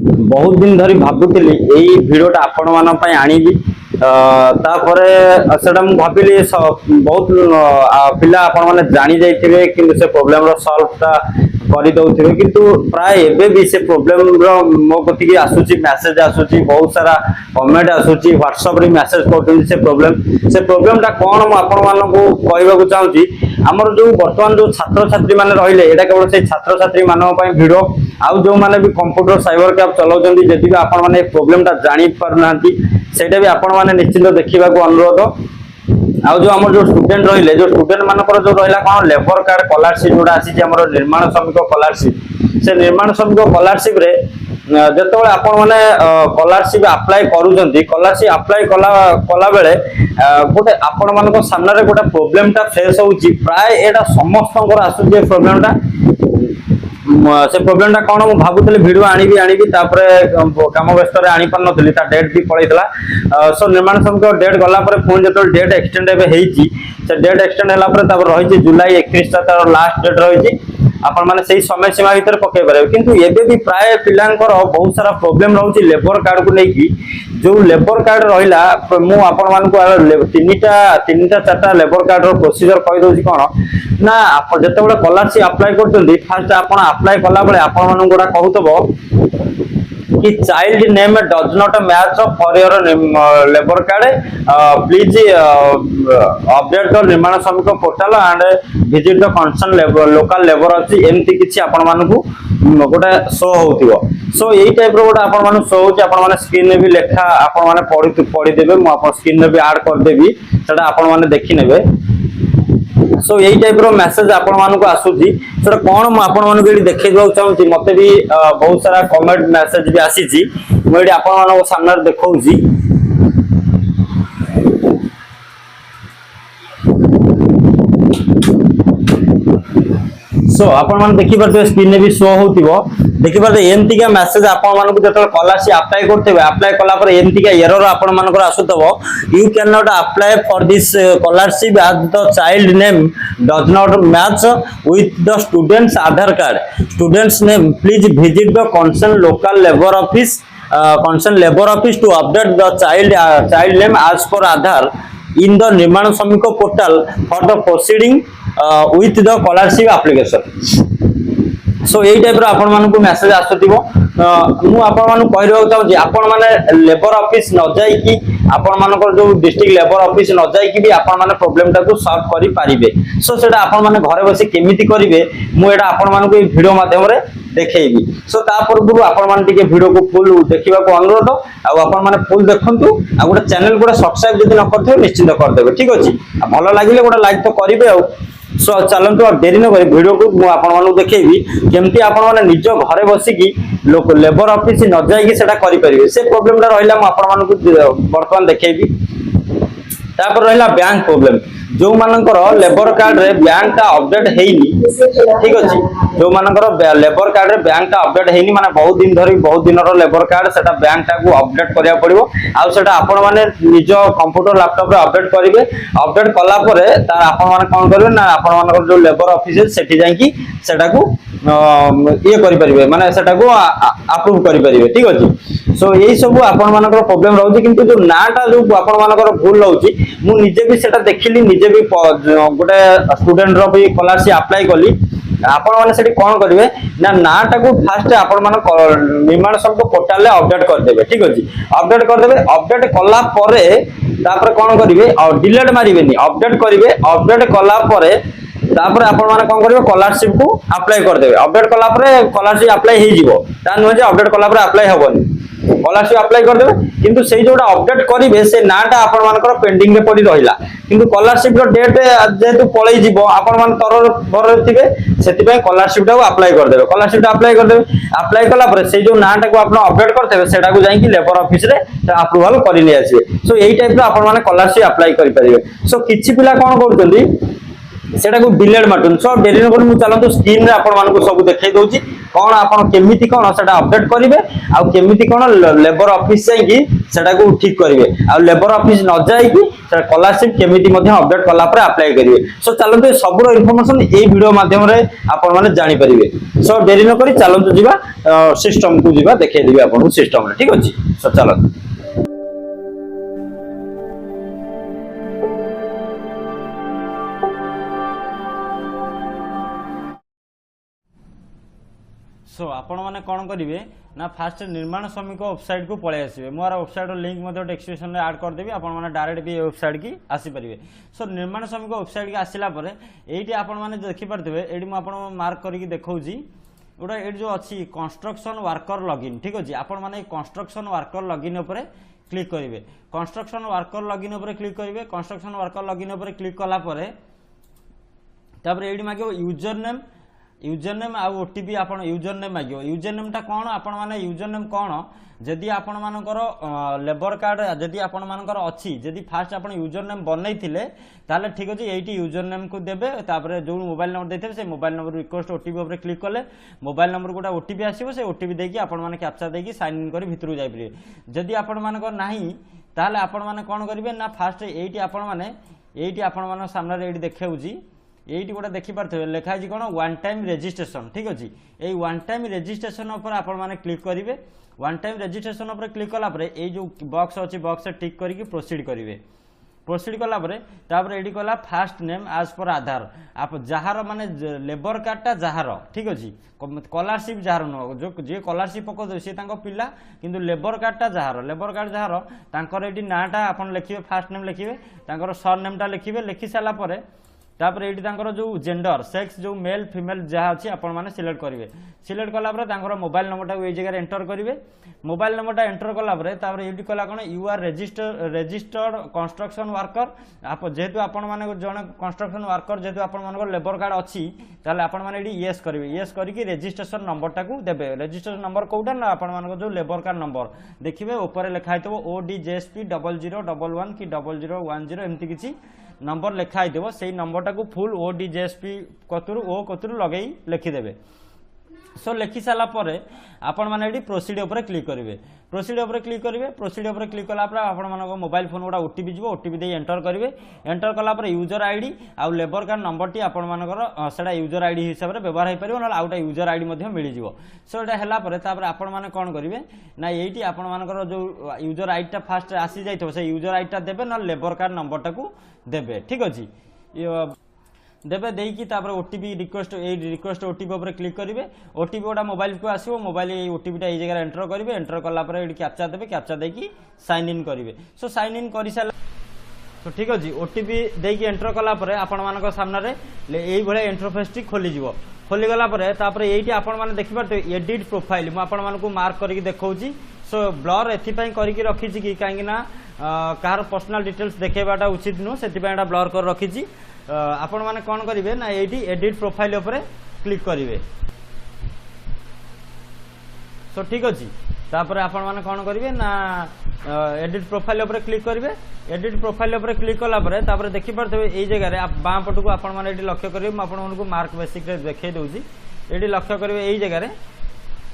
बहुत दिन धरी भाबुली यही भिडटा आपण मान आनिबी तापरे सेटा मु भाबिली बहुत पिला आपण माने जानि जाइथिबे कि से प्रॉब्लम रो सॉल्व ता करि दउथिबे किंतु प्राय एबे भी से प्रॉब्लम रो मो कति की आसुची मेसेज आसुची बहुत सारा कमेंट आसुची व्हाट्सएप रे मेसेज करथि से प्रॉब्लम ता कोन मु आपण मान को कहबा को चाहूची हमर जो वर्तमान जो छात्र छात्री माने रहिले एटा केवल से छात्र छात्री मानव पय वीडियो आउ जो माने भी कंप्यूटर साइबर कैफ चलाउचंदी जदि आपण माने प्रॉब्लम ता जानि परनांती सेटा भी आपण माने निश्चित देखिबा को अनुरोध आउ जो हमर जो स्टूडेंट रहिले जो स्टूडेंट मानकर जो रहिला कोन लेबर कार्ड स्कॉलरशिप जोडा आसी जे हमर निर्माण श्रमिक स्कॉलरशिप से निर्माण श्रमिक स्कॉलरशिप रे जतबे आपण माने स्कॉलरशिप अप्लाई करूचंती स्कॉलरशिप अप्लाई कला बेले गोटे आपण मानको सामने रे गोटे प्रॉब्लम ता फेस होउची प्राय एटा समस्तंकर आसु जे प्रॉब्लम ता से प्रॉब्लम ता कोन मु भाबुतले वीडियो आनिबी तापरे काम व्यस्त रे आनी पर नथली ता डेट भी पळैतला सो निर्माण श्रमिक डेट गला पर फोन जतो डेट एक्सटेंड एबे हेची से डेट एक्सटेंड हला पर तापर रहिची जुलाई 31 ता तार लास्ट डेट रहिची आपण माने सही समय सीमा भीतर पके पारे किंतु एबे भी प्राय पिलांकर बहुत सारा प्रॉब्लम रहउची लेबर कार्ड को लेकी जो लेबर कार्ड रहिला मु आपण मान को तीनटा चारटा लेबर कार्ड रो प्रोसीजर कहि दोची कोन ना आपण जते बडे स्कॉलरशिप अप्लाई करतोंदी फर्स्ट आपण अप्लाई कला बळे आपण मान गोडा कहउतबो कि child name does not match for your labour card please update the निर्माण Shramik portal and visit the concern local labour अछि एमती किछि आपण मानकु गोटे शो होतिबो सो एई टाइप रो गोटे आपण मानु शो होछि आपण माने स्क्रीन में भी लेखा आपण माने पढि देबे मु आपण स्क्रीन में भी ऐड कर देबी सेटा आपण माने देखि नेबे सो यही टाइप रो मेसेज आपण मानको आसुची सेटा कोन म आपण मानको एडी देखै दउ चाहूची मते भी बहुत सारा कमेंट मेसेज भी आसीची म एडी आपण मानको सामने देखौची सो आपण मान देखि परते स्क्रीन में भी शो होतिबो देखि परते एमटी का मेसेज आपण मानको जतल स्कॉलरशिप अप्लाई करतेबे अप्लाई कला पर एमटी का एरर आपण मानको आसुतबो you can not apply for this scholarship as the child name does not match with the students Aadhaar card students name please visit the concern local labour office to update the child name as per Aadhaar in the Nirman Shramik portal for the proceeding with the scholarship application so एई type रो आपण मानकु message आसुतिबो मु आपण मानकु कहइरो चाहूची आपण माने labour office न जाई कि आपण मानकर जो डिस्ट्रिक्ट लेबर ऑफिस न जाई कि भी आपण माने प्रॉब्लम ता को सॉल्व करि पारिबे सो सेटा आपण माने घरे बसी केमिति करिवे मु एटा आपण मानकु ए वीडियो माध्यम रे देखैबी सो ता पूर्व आपण मान टिके वीडियो को फुल देखिबा को अनुरोध आ आपण माने फुल देखंतु आ गोटे चैनल को सब्सक्राइब जदि न करथो निश्चित कर देबे ठीक अछि भलो लागिले गोटे लाइक तो करिवे आ सो चलंतु अब देरी न करी वीडियो को मु आपण मानु देखैबी केमती आपण माने निज घरे बसी की लोक लेबर ऑफिस न जाई कि सेटा करि परिबे से प्रॉब्लम ता रहिला मु आपण मानु वर्तमान देखैबी तापर रहिला बैंक प्रॉब्लम जो मानकर लेबर कार्ड रे बैंक ता अपडेट हेइनी ठीक अछि जो मानकर लेबर कार्ड रे बैंक ता अपडेट हेइनी माने बहुत दिन धरि बहुत दिन रो लेबर कार्ड सेटा बैंक ता को अपडेट करिया पड़िबो आ सेटा आपण माने निज कंप्यूटर लैपटॉप रे अपडेट करिवे अपडेट कला परे तार आपण माने कोन करिवे ना आपण मानकर जो लेबर ऑफिस सेठी जाई कि सेटा को ये करि परिबे माने सेटा को अप्रूव करि परिबे ठीक अछि सो यही सब आपण मानकर प्रॉब्लम रहउची किंतु जो नाटा जो आपण मानकर भूल रहउची मु निजे भी सेटा देखिली निजे भी गोटे स्टूडेंट रो भी स्कॉलरशिप अप्लाई कली आपण माने सेठी कोन करिवे ना नाटा को फास्ट आपण मान निर्माण श्रमिक पोर्टल रे अपडेट कर देबे ठीक अछि अपडेट कर देबे अपडेट कला परे तापर कोन करिवे और डिलीट मारिबेनी अपडेट करिवे अपडेट कला परे तापर आपण माने कोन करिवे स्कॉलरशिप को अप्लाई कर देबे अपडेट कला परे स्कॉलरशिप अप्लाई हे जिवो ता न जे अपडेट कला परे अप्लाई हबोनी स्कॉलरशिप अप्लाई कर देबे किंतु सेही जोडा अपडेट करिवे से नाटा आपण मानकर पेंडिंग रे पड़ी रहिला किंतु स्कॉलरशिप रो डेट जेतु पळै जिवो आपण मान तर भर थिबे सेति पय स्कॉलरशिप टा अप्लाई कर देबे स्कॉलरशिप टा अप्लाई कर देबे अप्लाई कला पर से जो नाटा को आपण अपडेट करथेबे सेटा को जाई कि लेबर ऑफिस रे अप्रूवल करि नै आसीबे सो एई टाइप रो आपण माने स्कॉलरशिप अप्लाई करि परिबे सो किछि पिला कोन करथुंदी सेटा को डिलीट माटुन सो डेरी न कोन मु चलंतु स्क्रीन रे आपण मान को सब देखै दउची कौन आपण केमिति कौन सेटा अपडेट करिवे आ केमिति कौन लेबर ऑफिस जाई कि सेटा को ठीक करिवे आ लेबर ऑफिस न जाई कि सेटा स्कॉलरशिप केमिति मध्ये अपडेट कला पर अप्लाई करिवे। सो चलंतु सबरो इंफॉर्मेशन ए वीडियो माध्यम रे आपण माने जानि परिवे। सो देरी न करी चलंतु जिबा सिस्टम को जिबा देखै दिबे आपण सिस्टम रे ठीक अछि। सो चलंतु सो आपण मैंने कौन करेंगे ना फास्ट निर्माण श्रमिक वेबसाइट को पलि आसवे। मोर वेबसाइट लिंक डिस्क्रिप्शन में ऐड करदेवी आपण मैंने डायरेक्ट भी वेबसाइट की आसीपारे। सो निर्माण श्रमिक वेबसाइट की आसला ये आपण मैंने देखिपारे ये मार्क करके देखी गोटे ये जो अच्छी कंस्ट्रक्शन वर्कर लॉगिन ठीक अच्छे आपण मैंने कंस्ट्रक्शन वर्कर लॉगिन उपर क्लिक करेंगे। कंस्ट्रक्शन वर्कर लॉगिन उपर क्लिक करेंगे। कंस्ट्रक्शन वर्कर लॉगिन उपर क्लिक कलापर ये मांगे यूजर नेम आ ओटीपी आपण यूजर नेम मांगो। यूजर नेम टा कौन आपण माने यूजर नेम कौन जदि आपण मानकर लेबर कार्ड जदि आपण मानकर अच्छी जदि फास्ट आपण यूजर नेम बनई थिले ताले ठीक अछि एटी यूजर नेम को देबे। तापर जो मोबाइल नंबर देथे से मोबाइल नंबर रिक्वेस्ट ओटीपी ऊपर क्लिक कले मोबाइल नंबर गोटा ओटीपी आसीबो से ओटीपी देकी आपण माने कैप्चा देकी साइन इन करी भितरु जाई परिबे। जदि आपण मानकर नाही ताले आपण माने कोन करिवे ना फास्ट एटी आपण माने सामने रे एटी देखेउजी एटी गोटे देखिपारे लिखाई कौन वन टाइम रेजिस्ट्रेशन ठीक अच्छे। ये वन टाइम रेजिस्ट्रेशन उपर आपण माने क्लिक करेंगे। वन टाइम रेजिस्ट्रेशन उपर क्लिक कलापर ये जो बॉक्स अच्छी बॉक्स टिक करके प्रोसीड करेंगे। प्रोसीड कलापर ये कला फास्ट नेम आज पर आधार आप जार माने लेबर कार्डटा जार ठीक अच्छे। स्कॉलरशिप जार नुह जो जी स्कॉलरशिप पकाउ सी पिला किंतु लेबर कार्डटा जार लेबर कार्ड जार तांकर ये नाटा आप लिखिए फास्ट नेम लिखिए सर नेमटा लिखिए लिखि सारापर तापर ये जो जेंडर सेक्स जो मेल फीमेल जहाँ अच्छी आपण मैंने सिलेक्ट करेंगे। सिलेक्ट कलापर मोबाइल नंबरटा ये जगह एंटर करेंगे। मोबाइल नंबरटा एंटर कलापर ये कला कौन you are registered construction worker आप जेहेतु आपण मैंने जड़े कंस्ट्रक्शन वर्कर जेहेतु आपण लेबर कार्ड अच्छी ताले आपण मैंने येस करेंगे। येस करके रेजिस्ट्रेशन नंबरटा को देवे। रेजिस्ट्रेशन नंबर कौटा ना आपण जो लेबर कार्ड नंबर देखिए ऊपर लिखाई थो ODJSP 0011 कि 0010 एमती किसी नंबर लिखाई देव से नंबरटा को फुल ODJSP कतुरु लगे लिखिदेवे। सो लिखि सारापर आपण मैंने प्रोसीड उपर क्लिक करेंगे। प्रोसीड उपर क्लिक करेंगे। प्रोसीड उपर क्लिक कलापर आपण मोबाइल फोन गोटा ओटीपी जीव ओटीपी दे एंटर करेंगे। एंटर कलापर यूजर आईडी आउ लेबर कार्ड नंबर टी आपण मानकर यूजर आईडी हिसाब से व्यवहार हो पार ना आउटा यूजर आईडी मिल जाव। सो ये है आपण मैंने कौन करेंगे ना ये आपण मानकर जो यूजर आईडी फास्ट आसी जाइए से यूजर आईडी देवे ना लेबर कार्ड नंबरटा को देवे ठीक अच्छे देवे देकी ओटीपी रिक्वेस्ट ओटीपी उपर क्लिक करेंगे। ओटीपी गोटा मोबाइल को आसो मोबाइल ओटीपीटा ये जगह एंटर करेंगे। एंटर कलापर ये कैप्चा देवे कैप्चा देकी साइन इन करेंगे। सो साइन इन कर सारा तो ठीक अच्छे ओटीपी देकी एंटर कलापर आपण मान सामने ये भाई इंटरफेस टी खोलीज खोलीगलापर ये आपण मैंने देखिए एडिट प्रोफाइल मुझे मार्क करके देखी। सो ब्लर एपाई करके रखी कि कहीं कहार पर्सनल डिटेल्स देखेबाटा उचित नुह से ब्लर कर रखी। आपण माने कौन करेंगे ना ये एडिट प्रोफाइल उपर क्लिक करेंगे। सो ठीक अच्छे तापर आपण माने कौन करेंगे ना एडिट प्रोफाइल उपर क्लिक करेंगे। एडिट प्रोफाइल उपर क्लिक कलापर तापर देखिपारे ये जगह आप बाँ पटू को आपण माने लक्ष्य करेंगे। मुझे मार्क बेसिक देखई दूसरी ये लक्ष्य करेंगे। यही जगह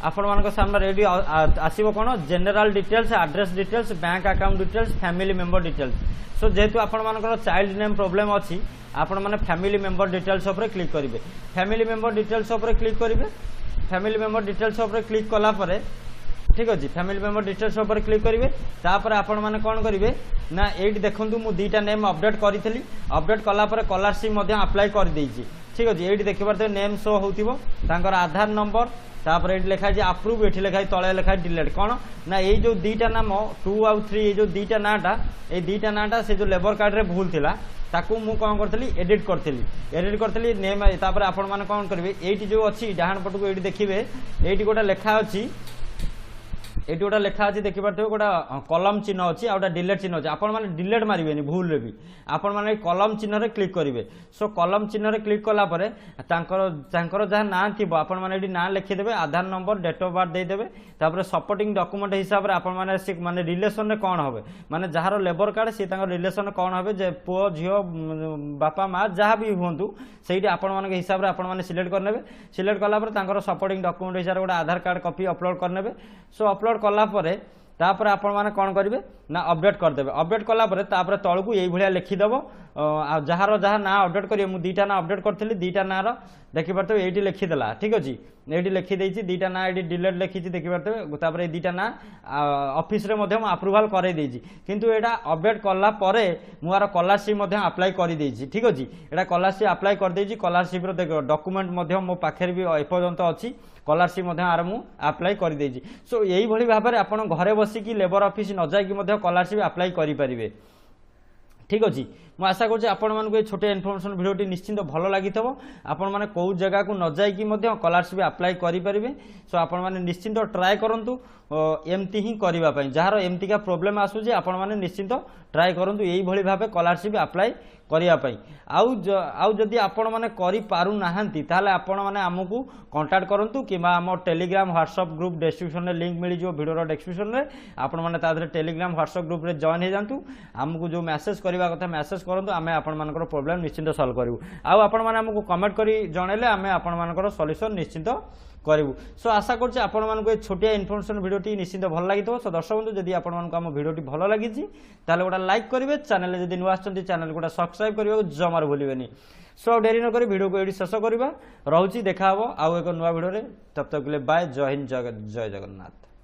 आपण मान सामने ये आसो कौन general details address details bank account details family member details. So जेहेतु आपण मान चाइल्ड नेम प्रॉब्लम अच्छी आपण मैंने फैमिली मेंबर डिटेल्स उपर क्लिक करेंगे। फैमिली मेंबर डिटेल्स उपर क्लिक करेंगे। फैमिली मेंबर डिटेल्स उपर क्लिक कलापर ठीक अच्छे फैमिली मेंबर डिटेल्स उपर क्लिक करेंगे। तापर आपण मैंने कौन करेंगे ना ये देखूँ मु दुईटा नेम अपडेट करी अपडेट कलापर स्कॉलरशिप अप्लाई कर देइछि ठीक अच्छे। ये देखिए नेम शो होकर आधार नंबर तापर ये लिखाई अप्रूव ये लिखाई तले लिखाई डिलीट कौन ना ये जो दीटा नाम 2 आउ 3 ये जो दीटा नाटा ये दीटा नाटा से जो लेबर कार्ड रे भूल थिला ताकू मु कौन करथली एडिट करथली नेम तापर आपण माने कौन करेंगे ये जो अच्छी डाहाण पटको ये देखिए ये गोटे लेखा अच्छी एटी गोटा लिखा अच्छी देखिपे गोटा कलम चिन्ह अच्छी आ डिलेट चिन्ह अच्छी आपण मैंने डिलेट मारे भूल भी आपण मैंने कलम चिन्ह रे क्लिक करेंगे। सो कलम चिन्ह रे क्लिक कलापर जहाँ ना थी आपण मैंने ना लिखिदेवे आधार नंबर डेट ऑफ बर्थ देदेवे तापर सपोर्टिंग डॉक्यूमेंट हिसाब से आपण मैंने रिलेशन रे कौन हे माने जार लेबर कार्ड सी रिलेशन कौन हे जे पुओ झील बापा माँ जहाँ भी हूँ से आपण मान हिसाब से आपण मैंने सिलेक्ट करने सिलेक्ट कलापर सपोर्टिंग डॉक्यूमेंट हिसाब से गोटे आधार कार्ड कॉपी अपलोड करने। सो अपलोड कलापर तापर आपण माने कौन करेंगे ना अपडेट करदेवे अपडेट कलापर तापर तलू यही भाया लिखिदेव जार जहाँ ना अपडेट करेंगे मुझे दुईटा ना अपडेट करी दुईटा ना देखिपे ये लिखिदेला ठीक अच्छे ये लिखिदे दुईटा ना ये डिलेट लिखी देखिपे ये दुईटा ना ऑफिस रे अप्रूवाल कर किंतु एटा अपडेट कलापर मुझे स्कॉलरशिप अप्लाई कर ठीक अच्छे यहाँ स्कॉलरशिप अप्लाई कर स्कॉलरशिप डॉक्यूमेंट मो पाखे भी एपर्यंत अच्छी स्कॉलरशिप आर मु अप्लाई कर सो यही भाव में आप घरे बसिकी लेबर ऑफिस न जाइकी स्कॉलरशिप अप्लाई करेंगे ठीक अच्छे मुझे आशा करुँच आपण मानक छोटे इनफॉरमेशन वीडियो निश्चिंत भल लगी आपण मैंने कौ जगह को न जाइकी स्कॉलरशिप अप्लाई करेंगे। सो आपण मैंने निश्चिंत ट्राए करूँ एमती ही करने जार एमतीका प्रोब्लेम आसूँ आपण मैंने निश्चिंत ट्राए करूँ यही भाव स्कॉलरशिप अप्लाई करने आउ जदि आपण मैंने करें आपण मैंने आमको कांटेक्ट करूँ कि आम टेलीग्राम व्हाट्सएप ग्रुप डिस्क्रिप्शन में लिंक मिल जाए वीडियो डिस्क्रिप्शन में आपण मैंने तादरे टेलीग्राम व्हाट्सएप ग्रुप में जॉइन हो जातु आमको जो मैसेज करवा कथा मैसेज करूँ आम आप प्रोब्लेम निश्चिंत सल्व करूँ आपण मैंने आमको कमेंट कर जनइले आम आप सॉल्यूशन निश्चिंत करूँ। सो आशा करुँचे आपण मानक छोटिया इनफॉरमेशन वीडियो निश्चिंत भल लगी। सो दर्शक बंधु जदि आपण मानक आम वीडियो भल लगी गोटे लाइक करेंगे चैनल जदि नुआ चैनल गोटे सब्सक्राइब करने जमार भूलें। सो डेरी नक वीडियो को ये शेष करवा रोचे देखा आउ एक नुआ वीडियो तब तक बाय जय हिंद जय जगन्नाथ।